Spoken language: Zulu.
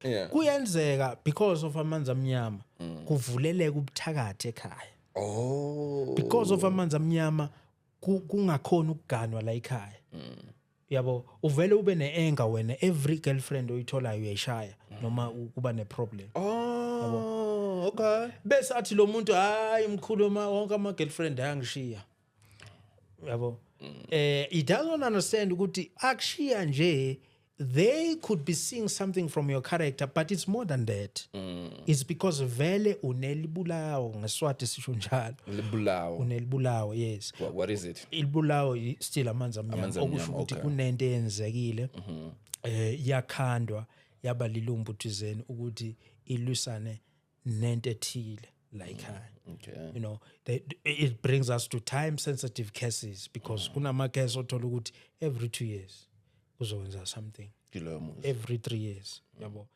Yeah. Kuyenzeka because of amanzi amnyama kuvuleleka ubuthakathi ekhaya. Oh. Because of amanzi amnyama kungakhona ukuganwa la ekhaya. Yabo uvele ube neanger wena every girlfriend oyitholayo uyayishaya noma kuba neproblem. Oh, okay. Bese athi lo muntu hayi mkhulu wonke ama girlfriend ayangishiya. Yabo he doesn't understand ukuthi akushiya nje. They could be seeing something from your character, but it's more than that. It's because vele unelibulawo ngeSwati sisho njalo. Libulawo. Unelibulawo, yes. What is it? Ilibulawo still amanzi amnyama okusho ukuthi kunento eyenzekile. Yakhandwa yaba lilumbu thizeni ukuthi ilwisane nento ethile like Okay. you know it brings us to time sensitive cases because kunama case othola ukuthi every 2 years uzokwenza something Kilometers. every 3 years yabo